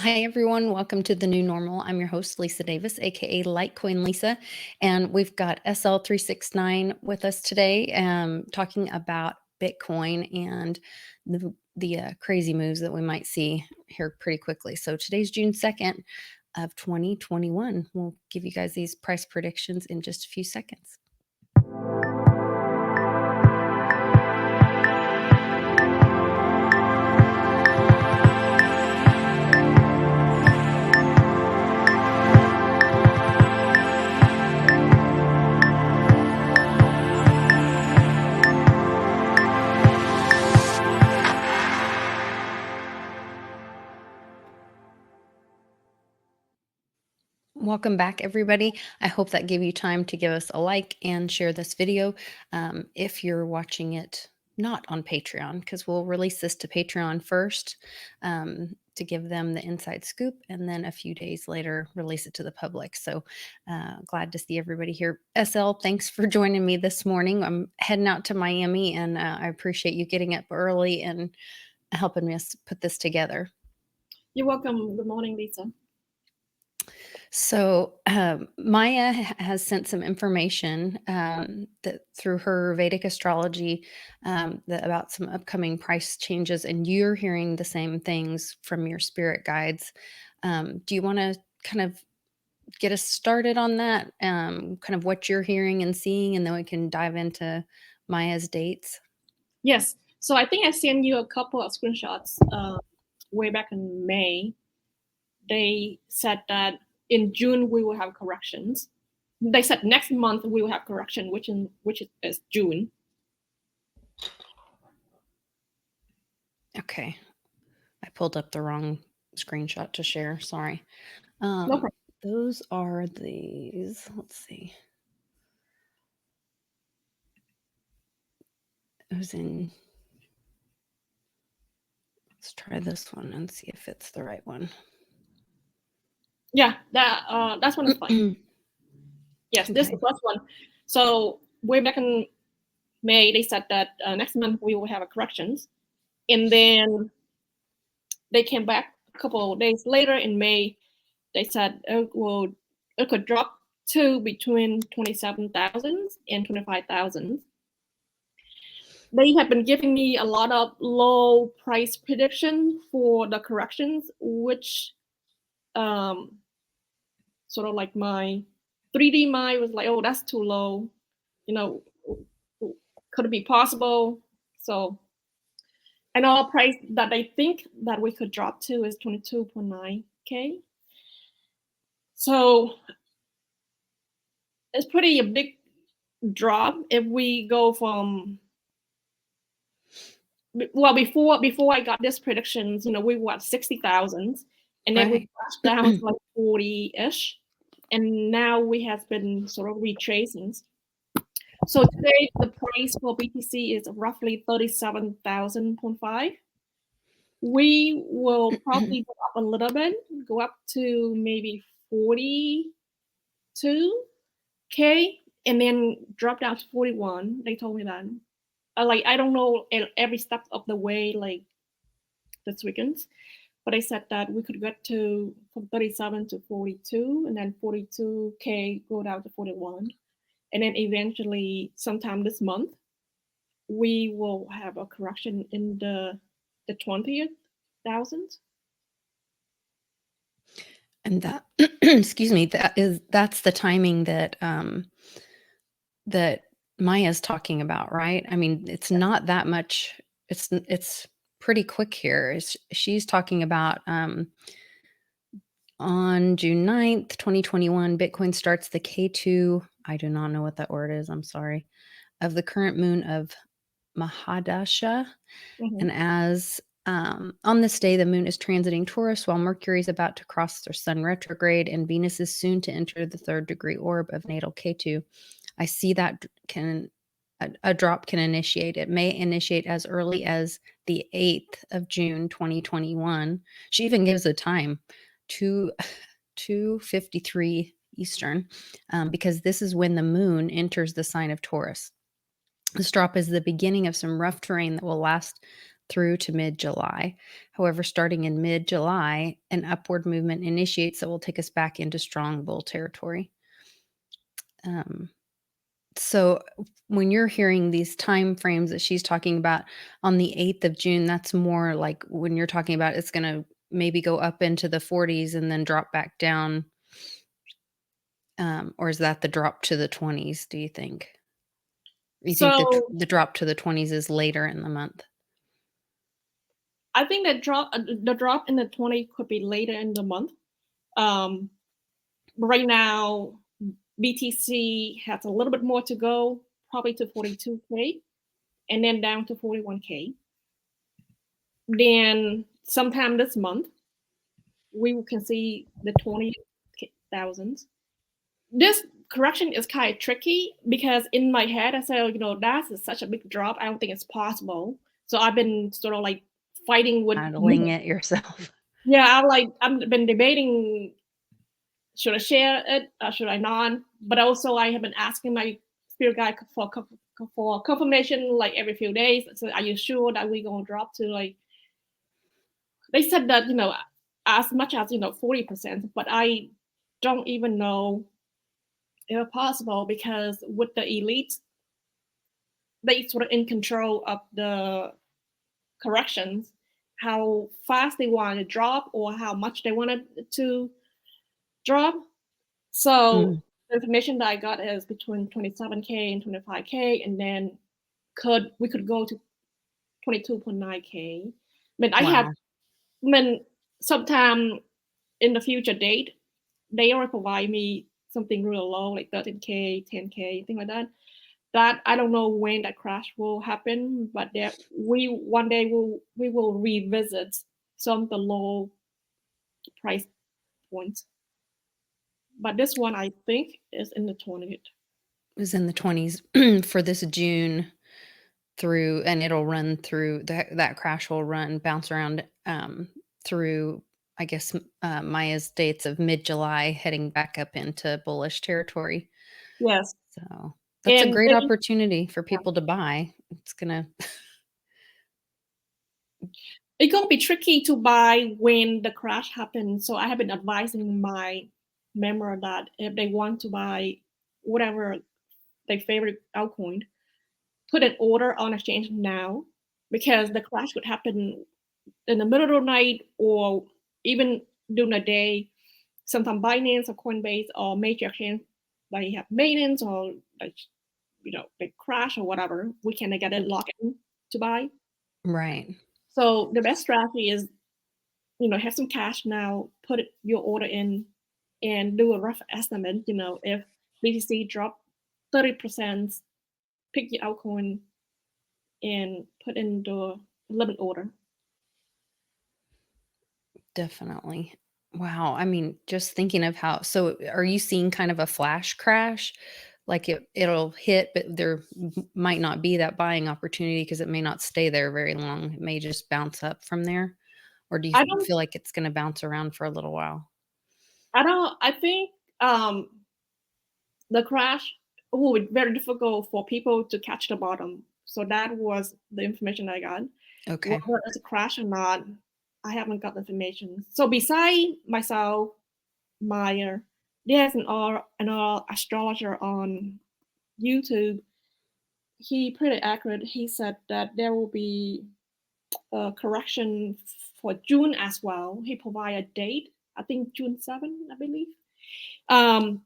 Hi, everyone. Welcome to the new normal. I'm your host, Lisa Davis, aka Litecoin Lisa, and we've got SL369 with us today, talking about Bitcoin and the crazy moves that we might see here pretty quickly. So today's June 2nd of 2021. We'll give you guys these price predictions in just a few seconds. Welcome back, everybody. I hope that gave you time to give us a like and share this video. If you're watching it not on Patreon, because we'll release this to Patreon first to give them the inside scoop, and then a few days later release it to the public. So glad to see everybody here. SL, thanks for joining me this morning. I'm heading out to Miami, and I appreciate you getting up early and helping us put this together. You're welcome. Good morning, Lisa. So Maya has sent some information that through her Vedic astrology about some upcoming price changes, and you're hearing the same things from your spirit guides. Do you want to kind of get us started on that? Kind of what you're hearing and seeing, and then we can dive into Maya's dates. Yes. So I think I sent you a couple of screenshots way back in May. They said that in June we will have corrections. They said next month we will have correction, which is June. Okay, I pulled up the wrong screenshot to share. Sorry. No problem. Those are these. Let's see. It was in. Let's try this one and see if it's the right one. Yeah, that's one is fine. Yes, this is the first one. So way back in May, they said that next month we will have a corrections, and then they came back a couple of days later in May. They said it could drop to between 27,000 and 25,000. They have been giving me a lot of low price prediction for the corrections, which sort of like my 3D mind was like, oh, that's too low. Could it be possible? So, and our price that I think that we could drop to is 22.9K. So it's pretty a big drop if we go from, well, before I got this predictions, we were at 60,000, and then we crashed down to like 40-ish, and now we have been sort of retracing. So today the price for BTC is roughly 37,000.5. We will probably go up a little bit, go up to maybe 42K, and then drop down to 41. They told me that. I don't know every step of the way, like this weekend, but I said that we could get to from 37 to 42, and then 42K go down to 41, and then eventually sometime this month we will have a correction in the 20,000. And that, excuse me, that's the timing that that Maya's talking about, right? I mean, it's not that much. It's pretty quick here. She's talking about on June 9th, 2021, Bitcoin starts the K2. I do not know what that word is. I'm sorry. Of the current moon of Mahadasha. And as on this day, the moon is transiting Taurus while Mercury is about to cross their sun retrograde and Venus is soon to enter the 3rd degree orb of natal K2. I see that a drop can initiate. It may initiate as early as the 8th of June, 2021. She even gives a time, 2:53 Eastern, because this is when the moon enters the sign of Taurus. This drop is the beginning of some rough terrain that will last through to mid-July. However, starting in mid-July, an upward movement initiates that will take us back into strong bull territory. So when you're hearing these time frames that she's talking about on the 8th of June, that's more like when you're talking about it's gonna maybe go up into the 40s and then drop back down, or is that the drop to the 20s, do you think? You think So the drop to the 20s is later in the month? I think the drop in the 20 could be later in the month. Um, right now, BTC has a little bit more to go, probably to 42K, and then down to 41K. Then sometime this month, we can see the 20,000s. This correction is kind of tricky because in my head, I said, that's such a big drop. I don't think it's possible. So I've been sort of like fighting with, Handling it yourself. yeah, I've been debating, should I share it or should I not? But also I have been asking my spirit guide for confirmation like every few days. So are you sure that we're gonna drop to like, they said that, as much as 40%, but I don't even know if possible because with the elites, they sort of in control of the corrections, how fast they want to drop or how much they wanted to drop. So Mm, the information that I got is between 27K and 25K, and then we could go to 22.9K. wow. I mean, sometime in the future date, they already provide me something real low, like 13K, 10K, things like that. That I don't know when that crash will happen, but that we one day we will revisit some of the low price points. But this one I think is in the 20. It was in the 20s for this June through, and it'll run through that crash will bounce around, through, I guess, Maya's dates of mid-July heading back up into bullish territory. Yes, So, that's a and great they, opportunity for yeah, people to buy. It's gonna it's gonna be tricky to buy when the crash happens. So I have been advising my member that if they want to buy whatever their favorite altcoin, put an order on exchange now because the crash could happen in the middle of the night or even during the day. Sometimes Binance or Coinbase or major exchange, they have maintenance or like, they crash or whatever. We can get it locked in to buy. Right. So the best strategy is, have some cash now, put your order in, and do a rough estimate. If BTC drop 30%, pick your altcoin and put in the limit order. Definitely. Wow, I mean, just thinking of how so are you seeing kind of a flash crash? Like it'll hit, but there might not be that buying opportunity because it may not stay there very long. It may just bounce up from there? Or do you I don't feel like it's gonna bounce around for a little while? I think the crash will be very difficult for people to catch the bottom. So that was the information I got. Okay. Whether it's a crash or not, I haven't got the information. So beside myself, Meyer, there's an astrologer on YouTube. He pretty accurate. He said that there will be a correction for June as well. He provided a date, I think June 7, I believe. Um,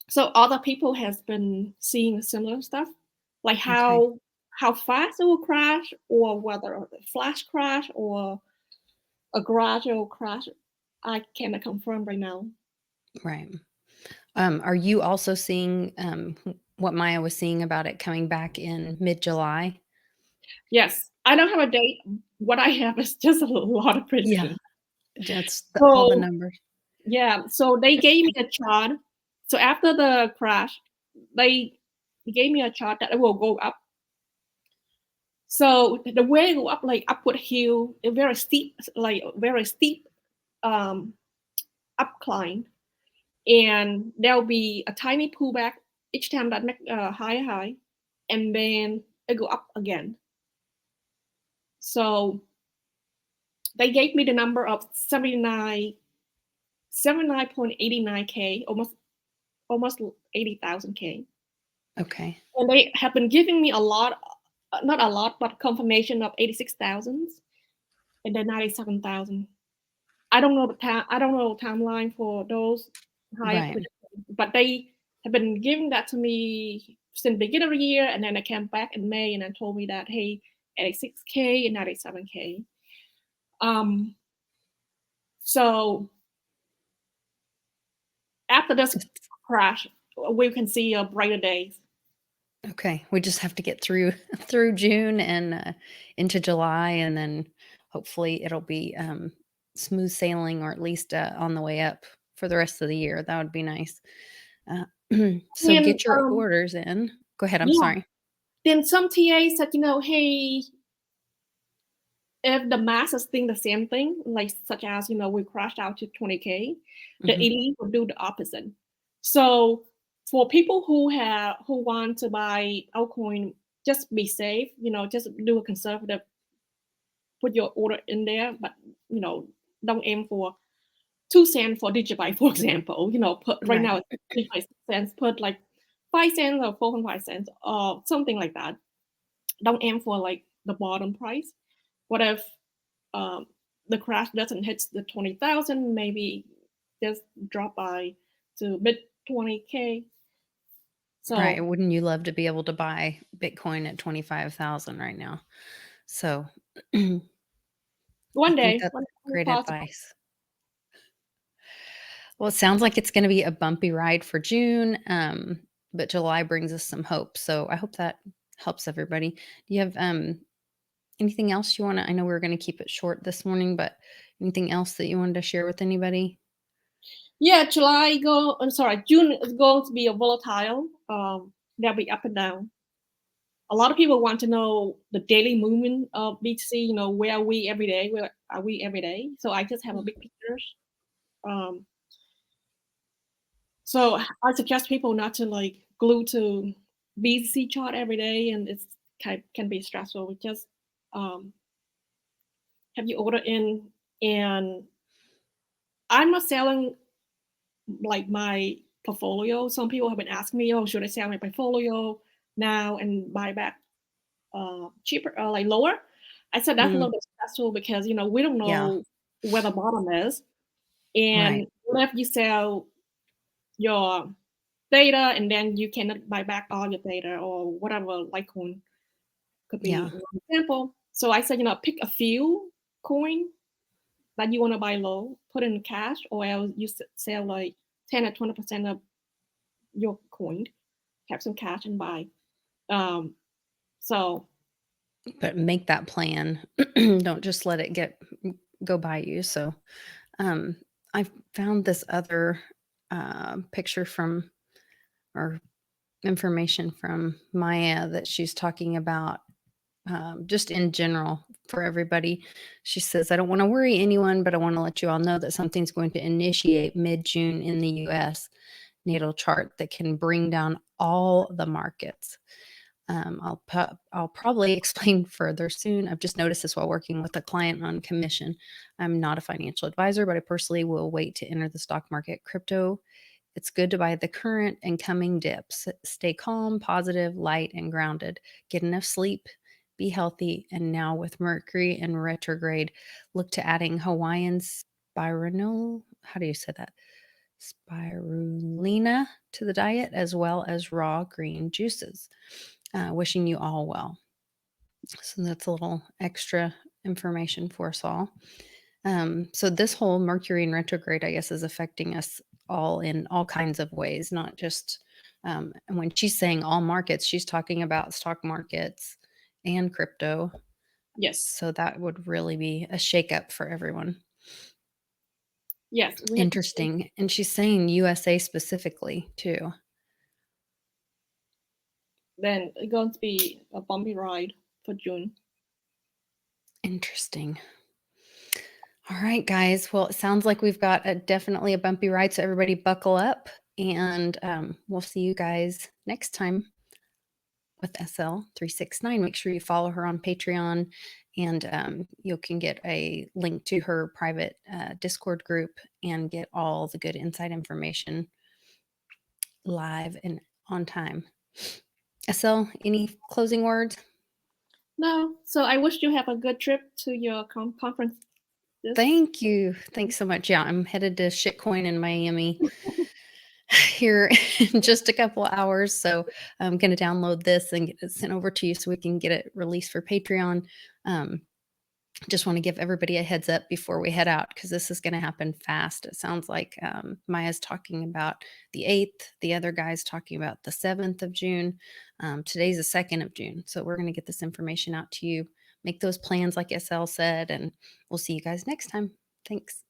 so other people has been seeing similar stuff, like Okay. how fast it will crash, or whether a flash crash or a gradual crash. I cannot confirm right now. Right. Are you also seeing, what Maya was seeing about it coming back in mid-July? Yes, I don't have a date. What I have is just a lot of Yeah. prediction. That's all the So numbers. yeah, so they gave me a chart. So after the crash, they gave me a chart that it will go up. So the way it go up, like upward hill, a very steep, um, upcline, and there'll be a tiny pullback each time that make a higher high, and then it go up again. So they gave me the number of 79.89K, almost 80,000K. Okay. And they have been giving me a lot, not a lot, but confirmation of 86,000 and then 97,000. I don't know the timeline for those higher Right. predictions, but they have been giving that to me since the beginning of the year, and then they came back in May and then told me that, hey, 86K and 97K. So after this crash, we can see brighter days. Okay. We just have to get through through June and into July, and then hopefully it'll be smooth sailing, or at least on the way up for the rest of the year. That would be nice. Uh, so And get your orders in. Go ahead. I'm yeah, sorry. then some TA said, hey, if the masses think the same thing, like such as we crashed out to 20K, the Hmm. elite will do the opposite. So for people who want to buy altcoin, just be safe. Just do a conservative, put your order in there, but don't aim for 2 cents for DigiBuy, for example. Put right now Right. it's DigiBuy 6 cents. Put like 5 cents or 4.5 cents or something like that. Don't aim for like the bottom price. What if um, the crash doesn't hit the 20,000? Maybe just drop by to mid 20K. Right. So Wouldn't you love to be able to buy Bitcoin at 25,000 right now? So I one think day, that's when it's great possible. advice. Well, it sounds like it's going to be a bumpy ride for June, but July brings us some hope. So I hope that helps everybody. Do you have anything else you want to? I know we were going to keep it short this morning, but anything else that you wanted to share with anybody? Yeah, June is going to be a volatile. There'll be up and down. A lot of people want to know the daily movement of BTC. Where are we every day? Where are we every day? So I just have a big picture. Um, so I suggest people not to like glue to BTC chart every day, and it's can be stressful. We just um, have you order in, and I'm not selling like my portfolio. Some people have been asking me, "Oh, should I sell my portfolio now and buy back cheaper, like lower?" I said that's a Mm, little bit stressful because we don't yeah. know where the bottom is, and Right. what if you sell your data and then you cannot buy back all your data or whatever Litecoin could Yeah. be an example. So I said, pick a few coin that you want to buy low, put in cash, or else you sell like 10 or 20% of your coin, have some cash and buy. Um, so But make that plan. Don't just let it go by you. So um I found this other picture from, or information from Maya, that she's talking about just in general for everybody. She says, I don't want to worry anyone, but I want to let you all know that something's going to initiate mid June in the US natal chart that can bring down all the markets. I'll probably explain further soon. I've just noticed this while working with a client on commission. I'm not a financial advisor, but I personally will wait to enter the stock market. Crypto, it's good to buy the current and coming dips. Stay calm, positive, light, and grounded. Get enough sleep. Be healthy. And now with Mercury in retrograde, look to adding Hawaiian spirulina. How do you say that? Spirulina to the diet, as well as raw green juices. Wishing you all well. So that's a little extra information for us all. So this whole Mercury in retrograde, I guess, is affecting us all in all kinds of ways, not just and when she's saying all markets, she's talking about stock markets and crypto. yes, So that would really be a shakeup for everyone. yes, we have to see. Interesting. And she's saying USA specifically too. Then it's going to be a bumpy ride for June. Interesting. All right, guys. Well, it sounds like we've got definitely a bumpy ride. So everybody buckle up, and we'll see you guys next time. with SL369. Make sure you follow her on Patreon, and you can get a link to her private Discord group and get all the good inside information live and on time. SL, any closing words? No. So I wish you have a good trip to your conference. Thank you. Thanks so much. Yeah, I'm headed to Shitcoin in Miami here in just a couple hours. So I'm going to download this and get it sent over to you so we can get it released for Patreon. Just want to give everybody a heads up before we head out because this is going to happen fast. It sounds like Maya's talking about the 8th. The other guy's talking about the 7th of June. Today's the 2nd of June. So we're going to get this information out to you. Make those plans like SL said, and we'll see you guys next time. Thanks.